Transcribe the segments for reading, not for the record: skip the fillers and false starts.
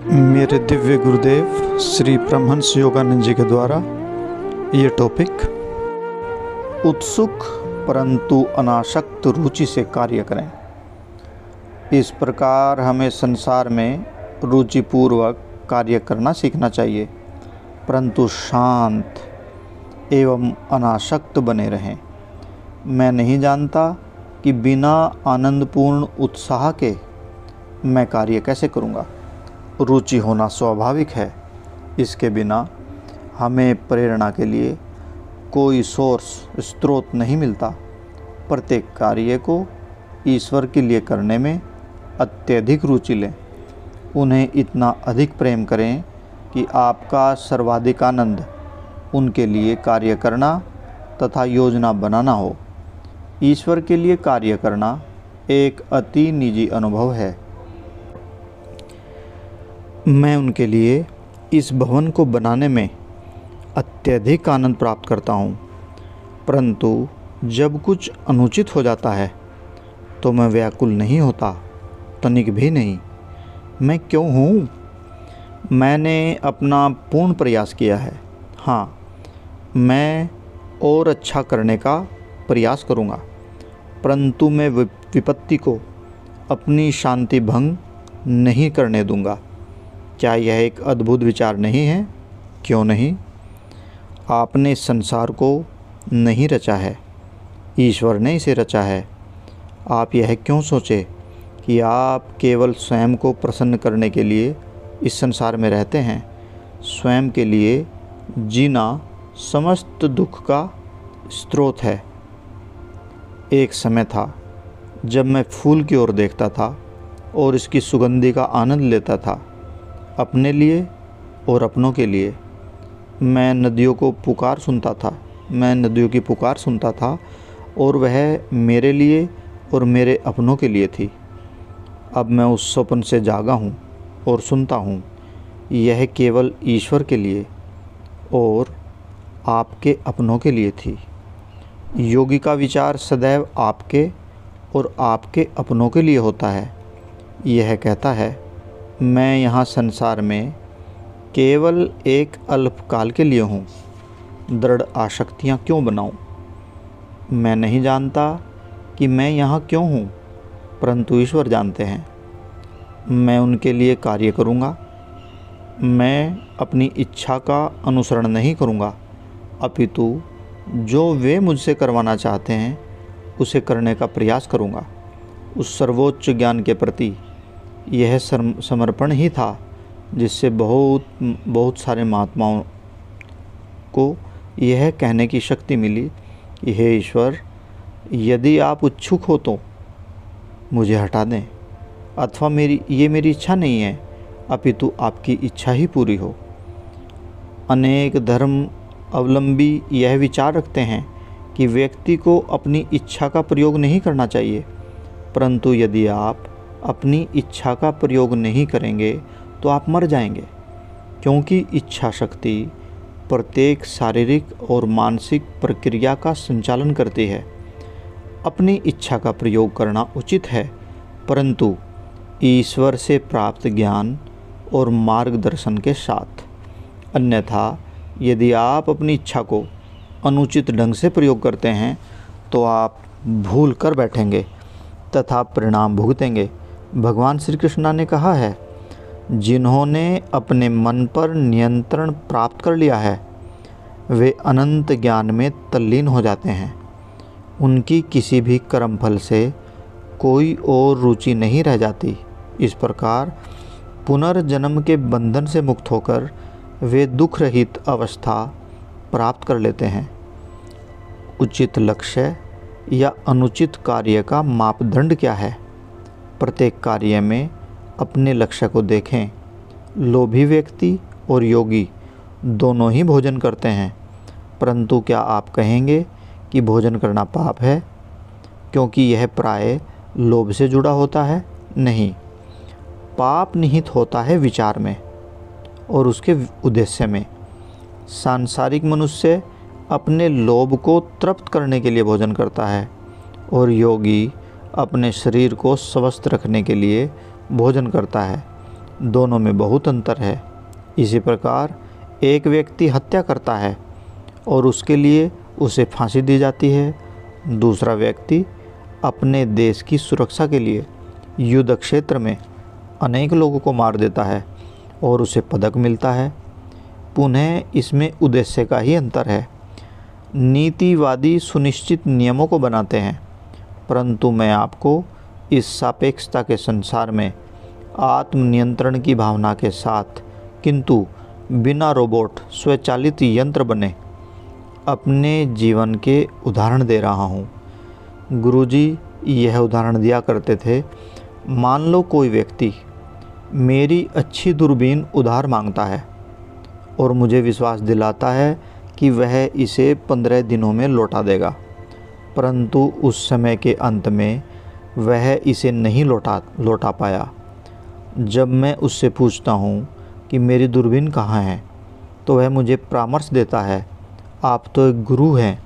मेरे दिव्य गुरुदेव श्री परमहंस योगानंद जी के द्वारा ये टॉपिक, उत्सुक परंतु अनासक्त रुचि से कार्य करें। इस प्रकार हमें संसार में रुचिपूर्वक कार्य करना सीखना चाहिए, परंतु शांत एवं अनासक्त बने रहें। मैं नहीं जानता कि बिना आनंदपूर्ण उत्साह के मैं कार्य कैसे करूँगा। रुचि होना स्वाभाविक है, इसके बिना हमें प्रेरणा के लिए कोई स्रोत नहीं मिलता। प्रत्येक कार्य को ईश्वर के लिए करने में अत्यधिक रुचि लें, उन्हें इतना अधिक प्रेम करें कि आपका सर्वाधिक आनंद उनके लिए कार्य करना तथा योजना बनाना हो। ईश्वर के लिए कार्य करना एक अति निजी अनुभव है। मैं उनके लिए इस भवन को बनाने में अत्यधिक आनंद प्राप्त करता हूँ, परंतु जब कुछ अनुचित हो जाता है तो मैं व्याकुल नहीं होता, तनिक भी नहीं। मैं क्यों हूँ? मैंने अपना पूर्ण प्रयास किया है। हाँ, मैं और अच्छा करने का प्रयास करूँगा, परंतु मैं विपत्ति को अपनी शांति भंग नहीं करने दूँगा। क्या यह एक अद्भुत विचार नहीं है? क्यों नहीं? आपने संसार को नहीं रचा है, ईश्वर ने इसे रचा है। आप यह क्यों सोचें कि आप केवल स्वयं को प्रसन्न करने के लिए इस संसार में रहते हैं। स्वयं के लिए जीना समस्त दुख का स्रोत है। एक समय था जब मैं फूल की ओर देखता था और इसकी सुगंधि का आनंद लेता था, अपने लिए और अपनों के लिए। मैं नदियों की पुकार सुनता था और वह मेरे लिए और मेरे अपनों के लिए थी। अब मैं उस स्वप्न से जागा हूँ और सुनता हूँ, यह केवल ईश्वर के लिए और आपके अपनों के लिए थी। योगी का विचार सदैव आपके और आपके अपनों के लिए होता है। यह कहता है, मैं यहाँ संसार में केवल एक अल्पकाल के लिए हूँ, दृढ़ आसक्तियाँ क्यों बनाऊँ। मैं नहीं जानता कि मैं यहाँ क्यों हूँ, परंतु ईश्वर जानते हैं। मैं उनके लिए कार्य करूँगा। मैं अपनी इच्छा का अनुसरण नहीं करूँगा, अपितु जो वे मुझसे करवाना चाहते हैं उसे करने का प्रयास करूँगा। उस सर्वोच्च ज्ञान के प्रति यह समर्पण ही था जिससे बहुत सारे महात्माओं को यह कहने की शक्ति मिली कि हे ईश्वर, यदि आप इच्छुक हो तो मुझे हटा दें, अथवा मेरी इच्छा नहीं है, अपितु आपकी इच्छा ही पूरी हो। अनेक धर्म अवलंबी यह विचार रखते हैं कि व्यक्ति को अपनी इच्छा का प्रयोग नहीं करना चाहिए, परंतु यदि आप अपनी इच्छा का प्रयोग नहीं करेंगे तो आप मर जाएंगे, क्योंकि इच्छा शक्ति प्रत्येक शारीरिक और मानसिक प्रक्रिया का संचालन करती है। अपनी इच्छा का प्रयोग करना उचित है, परंतु ईश्वर से प्राप्त ज्ञान और मार्गदर्शन के साथ। अन्यथा यदि आप अपनी इच्छा को अनुचित ढंग से प्रयोग करते हैं तो आप भूल कर बैठेंगे तथा परिणाम भुगतेंगे। भगवान श्री कृष्ण ने कहा है, जिन्होंने अपने मन पर नियंत्रण प्राप्त कर लिया है वे अनंत ज्ञान में तल्लीन हो जाते हैं। उनकी किसी भी कर्मफल से कोई और रुचि नहीं रह जाती। इस प्रकार पुनर्जन्म के बंधन से मुक्त होकर वे दुख रहित अवस्था प्राप्त कर लेते हैं। उचित लक्ष्य या अनुचित कार्य का मापदंड क्या है? प्रत्येक कार्य में अपने लक्ष्य को देखें। लोभी व्यक्ति और योगी दोनों ही भोजन करते हैं, परंतु क्या आप कहेंगे कि भोजन करना पाप है, क्योंकि यह प्राय लोभ से जुड़ा होता है? नहीं, पाप निहित होता है विचार में और उसके उद्देश्य में। सांसारिक मनुष्य अपने लोभ को तृप्त करने के लिए भोजन करता है और योगी अपने शरीर को स्वस्थ रखने के लिए भोजन करता है। दोनों में बहुत अंतर है। इसी प्रकार एक व्यक्ति हत्या करता है और उसके लिए उसे फांसी दी जाती है। दूसरा व्यक्ति अपने देश की सुरक्षा के लिए युद्ध क्षेत्र में अनेक लोगों को मार देता है और उसे पदक मिलता है। पुनः इसमें उद्देश्य का ही अंतर है। नीतिवादी सुनिश्चित नियमों को बनाते हैं, परंतु मैं आपको इस सापेक्षता के संसार में आत्मनियंत्रण की भावना के साथ, किंतु बिना रोबोट स्वचालित यंत्र बने, अपने जीवन के उदाहरण दे रहा हूँ। गुरुजी यह उदाहरण दिया करते थे, मान लो कोई व्यक्ति मेरी अच्छी दूरबीन उधार मांगता है और मुझे विश्वास दिलाता है कि वह इसे 15 दिनों में लौटा देगा, परंतु उस समय के अंत में वह इसे नहीं लौटा पाया। जब मैं उससे पूछता हूँ कि मेरी दूरबीन कहाँ है, तो वह मुझे परामर्श देता है, आप तो एक गुरु हैं,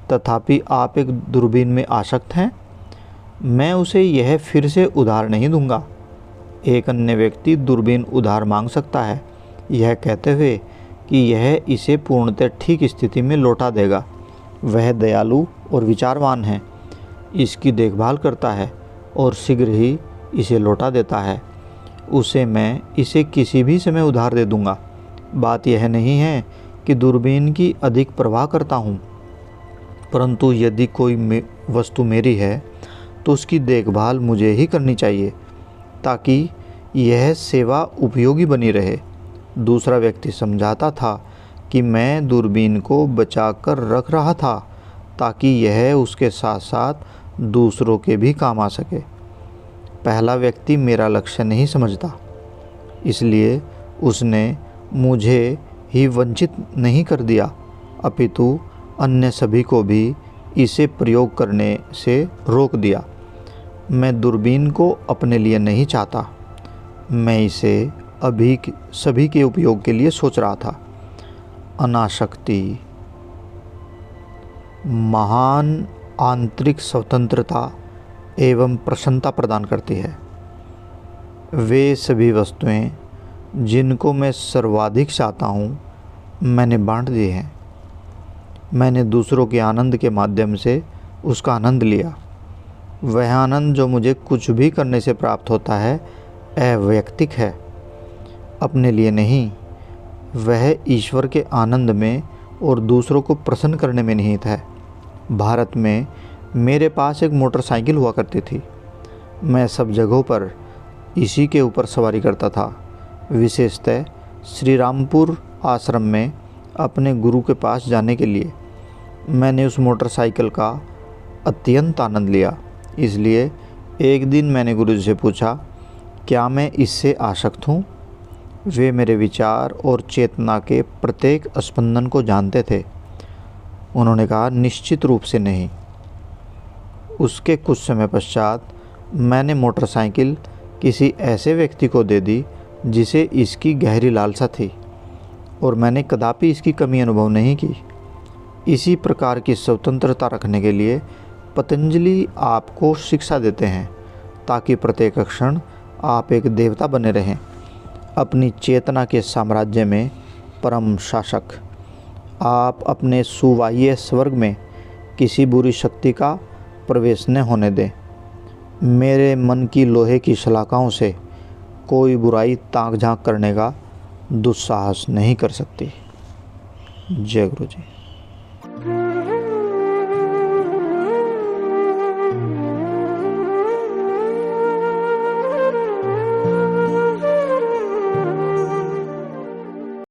तथापि आप एक दूरबीन में आसक्त हैं। मैं उसे यह फिर से उधार नहीं दूंगा। एक अन्य व्यक्ति दूरबीन उधार मांग सकता है, यह कहते हुए कि यह इसे पूर्णतः ठीक स्थिति में लौटा देगा। वह दयालु और विचारवान है, इसकी देखभाल करता है और शीघ्र ही इसे लौटा देता है। उसे मैं इसे किसी भी समय उधार दे दूंगा। बात यह नहीं है कि दूरबीन की अधिक परवाह करता हूँ, परंतु यदि कोई वस्तु मेरी है तो उसकी देखभाल मुझे ही करनी चाहिए ताकि यह सेवा उपयोगी बनी रहे। दूसरा व्यक्ति समझाता था कि मैं दूरबीन को बचाकर रख रहा था ताकि यह उसके साथ साथ दूसरों के भी काम आ सके। पहला व्यक्ति मेरा लक्ष्य नहीं समझता, इसलिए उसने मुझे ही वंचित नहीं कर दिया, अपितु अन्य सभी को भी इसे प्रयोग करने से रोक दिया। मैं दूरबीन को अपने लिए नहीं चाहता, मैं इसे अभी सभी के उपयोग के लिए सोच रहा था। अनासक्ति महान आंतरिक स्वतंत्रता एवं प्रसन्नता प्रदान करती है। वे सभी वस्तुएं जिनको मैं सर्वाधिक चाहता हूँ, मैंने बांट दी हैं। मैंने दूसरों के आनंद के माध्यम से उसका आनंद लिया। वह आनंद जो मुझे कुछ भी करने से प्राप्त होता है अवैयक्तिक है, अपने लिए नहीं। वह ईश्वर के आनंद में और दूसरों को प्रसन्न करने में निहित है। भारत में मेरे पास एक मोटरसाइकिल हुआ करती थी। मैं सब जगहों पर इसी के ऊपर सवारी करता था। विशेषतः श्री रामपुर आश्रम में अपने गुरु के पास जाने के लिए मैंने उस मोटरसाइकिल का अत्यंत आनंद लिया। इसलिए एक दिन मैंने गुरु जी से पूछा, क्या मैं इससे आसक्त हूँ? वे मेरे विचार और चेतना के प्रत्येक स्पंदन को जानते थे। उन्होंने कहा, निश्चित रूप से नहीं। उसके कुछ समय पश्चात मैंने मोटरसाइकिल किसी ऐसे व्यक्ति को दे दी जिसे इसकी गहरी लालसा थी और मैंने कदापि इसकी कमी अनुभव नहीं की। इसी प्रकार की स्वतंत्रता रखने के लिए पतंजलि आपको शिक्षा देते हैं ताकि प्रत्येक क्षण आप एक देवता बने रहें, अपनी चेतना के साम्राज्य में परम शासक। आप अपने सुवाह्य स्वर्ग में किसी बुरी शक्ति का प्रवेश न होने दें। मेरे मन की लोहे की शलाकाओं से कोई बुराई ताक झांक करने का दुस्साहस नहीं कर सकती। जय गुरु जी।